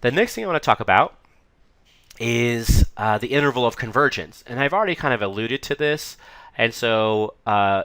The next thing I want to talk about is the interval of convergence. And I've already kind of alluded to this. And so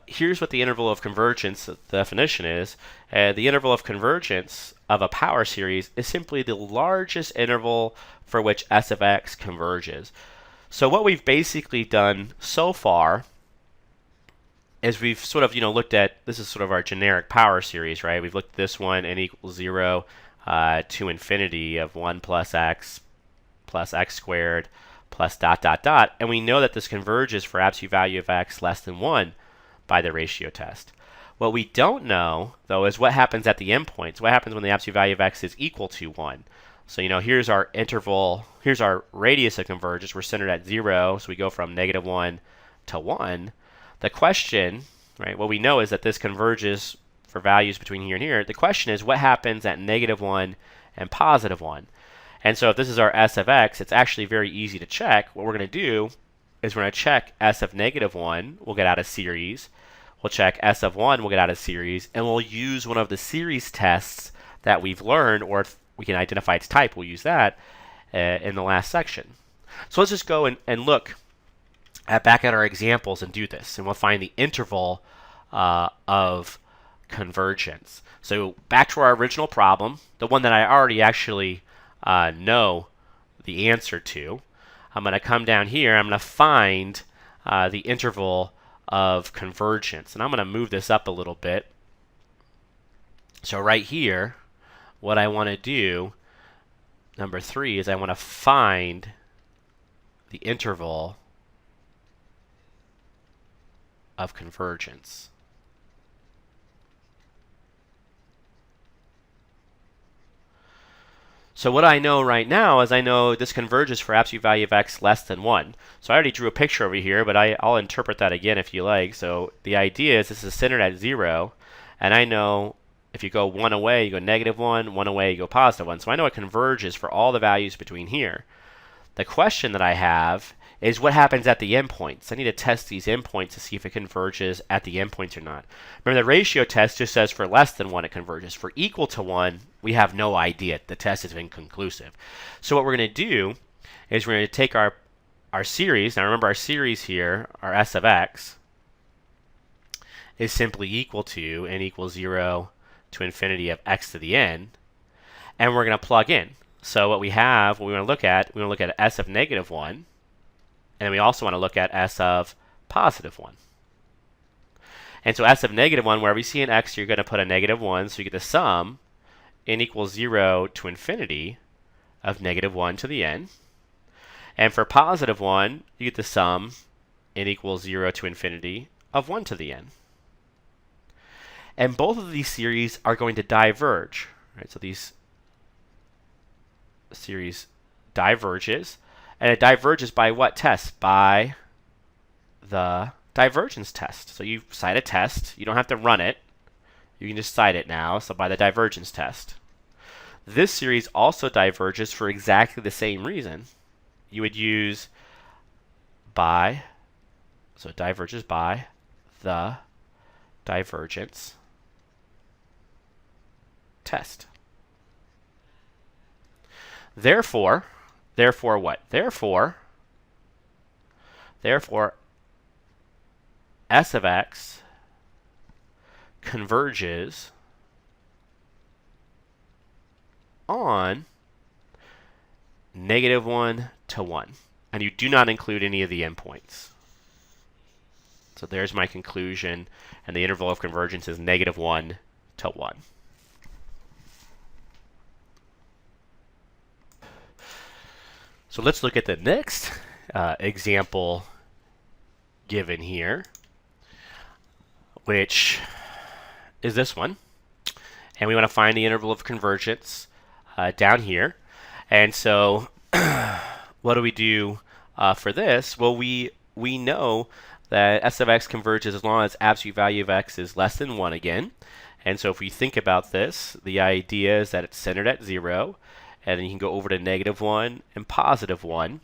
here's what the interval of convergence the definition is. The interval of convergence of a power series is simply the largest interval for which S of x converges. So what we've basically done so far is we've sort of looked at, this is sort of our generic power series, right? We've looked at this one, n equals 0 to infinity of 1 plus x squared plus dot dot dot, and we know that this converges for absolute value of x less than 1 by the ratio test. What we don't know, though, is what happens at the endpoints. What happens when the absolute value of x is equal to 1? So here's our interval, here's our radius of convergence. We're centered at 0, so we go from -1 to 1. The question, right, what we know is that this converges for values between here and here. The question is, what happens at -1 and +1? And so if this is our S of x, it's actually very easy to check. What we're going to do is we're going to check S of -1, we'll get out a series. We'll check S of 1, we'll get out a series. And we'll use one of the series tests that we've learned, or if we can identify its type, we'll use that in the last section. So let's just go and look back at our examples and do this. And we'll find the interval of convergence. So back to our original problem, the one that I already actually know the answer to. I'm going to come down here. I'm going to find the interval of convergence. And I'm going to move this up a little bit. So right here, what I want to do, number 3, is I want to find the interval of convergence. So what I know right now is I know this converges for absolute value of x less than 1. So I already drew a picture over here, but I'll interpret that again if you like. So the idea is this is centered at 0, and I know if you go 1 away, you go -1, 1 away, you go +1. So I know it converges for all the values between here. The question that I have is what happens at the endpoints. I need to test these endpoints to see if it converges at the endpoints or not. Remember, the ratio test just says for less than 1 it converges. For equal to 1, we have no idea. The test is inconclusive. So what we're going to do is we're going to take our series. Now remember, our series here, our S of x, is simply equal to n equals 0 to infinity of x to the n. And we're going to plug in. So what we have, what we want to look at, we want to look at S of -1. And then we also want to look at S of +1. And so S of -1, wherever you see an x, you're going to put a -1. So you get the sum, n equals 0 to infinity of -1 to the n. And for +1, you get the sum, n equals 0 to infinity of 1 to the n. And both of these series are going to diverge. Right? So these series diverges. And it diverges by what test? By the divergence test. So you cite a test. You don't have to run it. You can just cite it now. So by the divergence test. This series also diverges for exactly the same reason. You would use by, so it diverges by the divergence test. Therefore what? Therefore, S of x converges on -1 to 1. And you do not include any of the endpoints. So there's my conclusion, and the interval of convergence is -1 to 1. So let's look at the next example given here, which is this one. And we want to find the interval of convergence down here. And so what do we do for this? Well, we know that S of x converges as long as absolute value of x is less than 1 again. And so if we think about this, the idea is that it's centered at 0. And then you can go over to -1 and +1.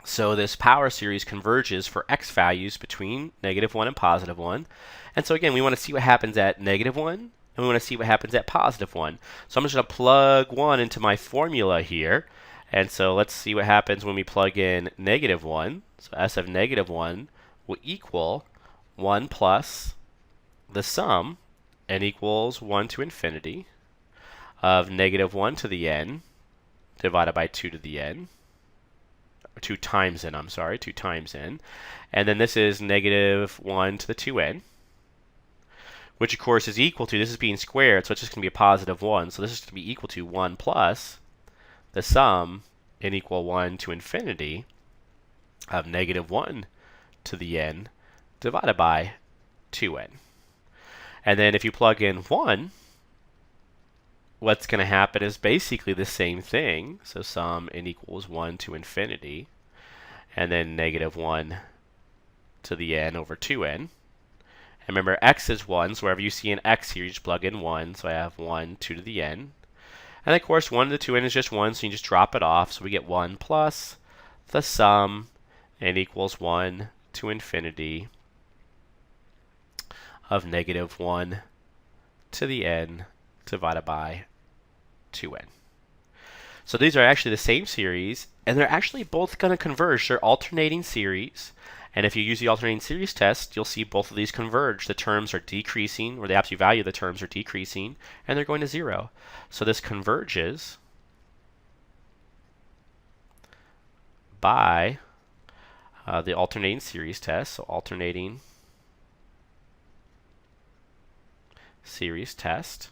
So this power series converges for x values between -1 and +1. And so again, we want to see what happens at -1 and we want to see what happens at positive 1. So I'm just going to plug 1 into my formula here. And so let's see what happens when we plug in negative 1. So s of negative 1 will equal 1 plus the sum, n equals 1 to infinity, of negative 1 to the n divided by 2 to the n. 2 times n, I'm sorry, 2 times n. And then this is negative 1 to the 2n, which of course is equal to, this is being squared, so it's just going to be a positive 1. So this is going to be equal to 1 plus the sum, n equal 1 to infinity, of negative 1 to the n divided by 2n. And then if you plug in 1, what's going to happen is basically the same thing. So sum n equals 1 to infinity, and then negative 1 to the n over 2n. And remember, x is 1, so wherever you see an x here, you just plug in 1. So I have 1, 2 to the n. And of course, 1 to the 2n is just 1, so you just drop it off. So we get 1 plus the sum, n equals 1 to infinity, of negative 1 to the n divided by 2n. So these are actually the same series, and they're actually both going to converge. They're alternating series, and if you use the alternating series test, you'll see both of these converge. The terms are decreasing, or the absolute value of the terms are decreasing, and they're going to 0. So this converges by the alternating series test. So alternating series test.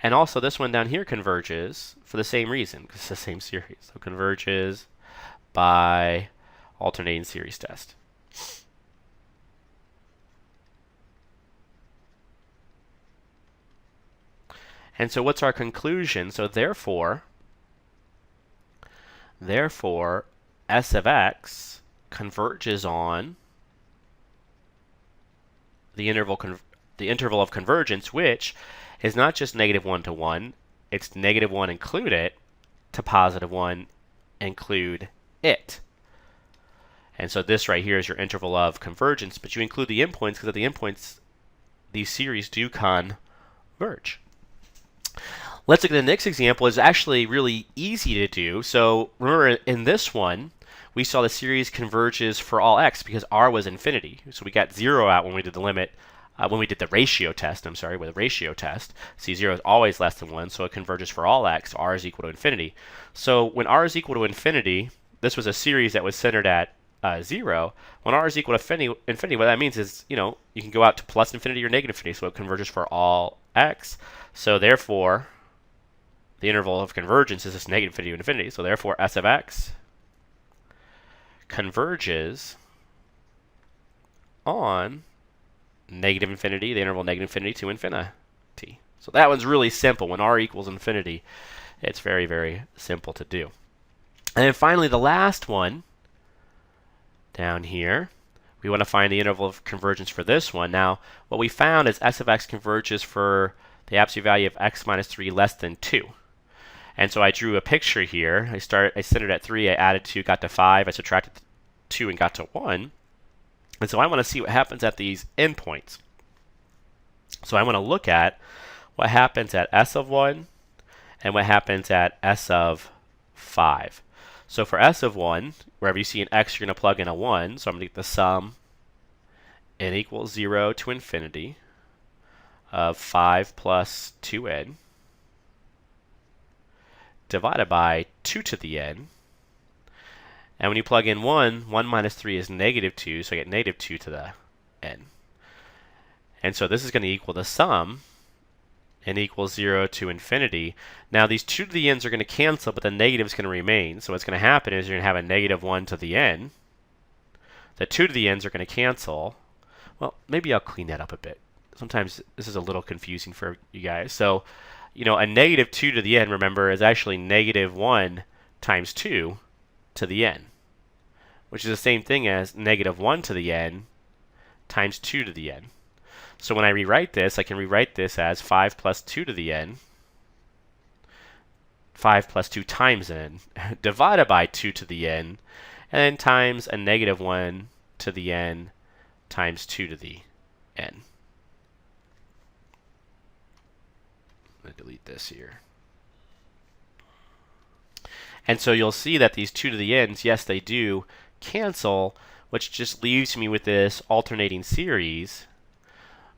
And also this one down here converges for the same reason, because it's the same series. So converges by alternating series test. And so what's our conclusion? So therefore, s of x converges on the interval of convergence, which is not just negative 1 to 1, it's negative 1 include it to positive 1 include it. And so this right here is your interval of convergence, but you include the endpoints because at the endpoints, these series do converge. Let's look at the next example. It's actually really easy to do. So remember in this one, we saw the series converges for all x because r was infinity. So we got 0 out when we did the limit, when we did the ratio test, with a ratio test. See, 0 is always less than 1, so it converges for all x. R is equal to infinity. So when r is equal to infinity, this was a series that was centered at 0. When r is equal to infinity, what that means is, you can go out to plus infinity or negative infinity, so it converges for all x. So therefore, the interval of convergence is just negative infinity to infinity. So therefore, s of x converges on negative infinity, the interval negative infinity to infinity. So that one's really simple. When r equals infinity, it's very, very simple to do. And then finally, the last one down here, we want to find the interval of convergence for this one. Now, what we found is s of x converges for the absolute value of x minus 3 less than 2. And so I drew a picture here. I centered at 3, I added 2, got to 5, I subtracted 2 and got to 1. And so I want to see what happens at these endpoints. So I want to look at what happens at s of 1 and what happens at s of 5. So for s of 1, wherever you see an x, you're going to plug in a 1. So I'm going to get the sum n equals 0 to infinity of 5 plus 2n divided by 2 to the n. And when you plug in 1, 1 minus 3 is negative 2, so I get negative 2 to the n. And so this is going to equal the sum, n equals 0 to infinity. Now these 2 to the n's are going to cancel, but the negative is going to remain. So what's going to happen is you're going to have a negative 1 to the n. The 2 to the n's are going to cancel. Well, maybe I'll clean that up a bit. Sometimes this is a little confusing for you guys. So, a negative 2 to the n, remember, is actually negative 1 times 2 to the n, which is the same thing as negative 1 to the n times 2 to the n. So when I rewrite this, I can rewrite this as 5 plus 2 to the n, 5 plus 2 times n, divided by 2 to the n, and then times a negative 1 to the n times 2 to the n. I'm going to delete this here. And so you'll see that these 2 to the n's, yes, they do cancel, which just leaves me with this alternating series.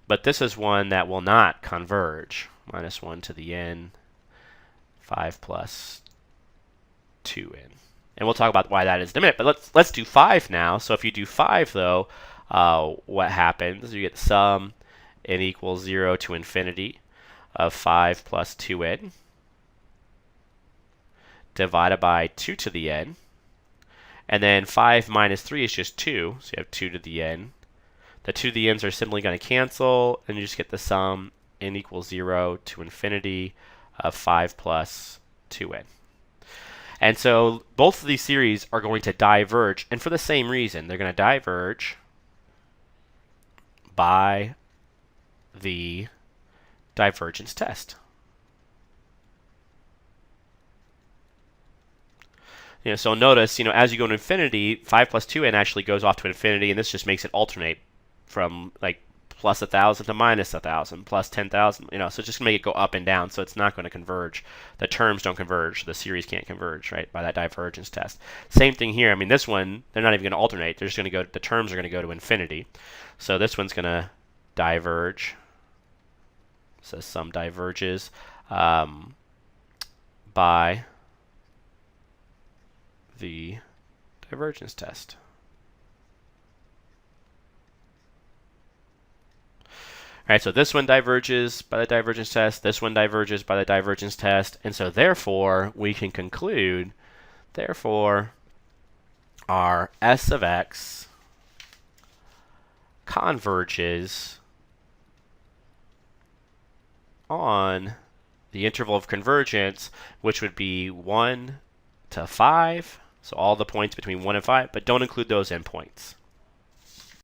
But this is one that will not converge. Minus 1 to the n, 5 plus 2n. And we'll talk about why that is in a minute. But let's do 5 now. So if you do 5, though, what happens? You get sum n equals 0 to infinity of 5 plus 2n divided by 2 to the n. And then 5 minus 3 is just 2. So you have 2 to the n. The 2 to the n's are simply going to cancel, and you just get the sum n equals 0 to infinity of 5 plus 2n. And so both of these series are going to diverge, and for the same reason. They're going to diverge by the divergence test. So notice, as you go to infinity, 5 plus 2n actually goes off to infinity, and this just makes it alternate from like plus 1,000 to minus 1,000, plus 10,000, so it's just going to make it go up and down, so it's not going to converge. The terms don't converge. The series can't converge, right, by that divergence test. Same thing here. I mean, this one, they're not even going to alternate. They're just going to go, the terms are going to go to infinity. So this one's going to diverge. So sum diverges by the divergence test. All right, so this one diverges by the divergence test, this one diverges by the divergence test, and so therefore we can conclude, therefore our S of x converges on the interval of convergence, which would be 1 to 5, so all the points between 1 and 5, but don't include those endpoints.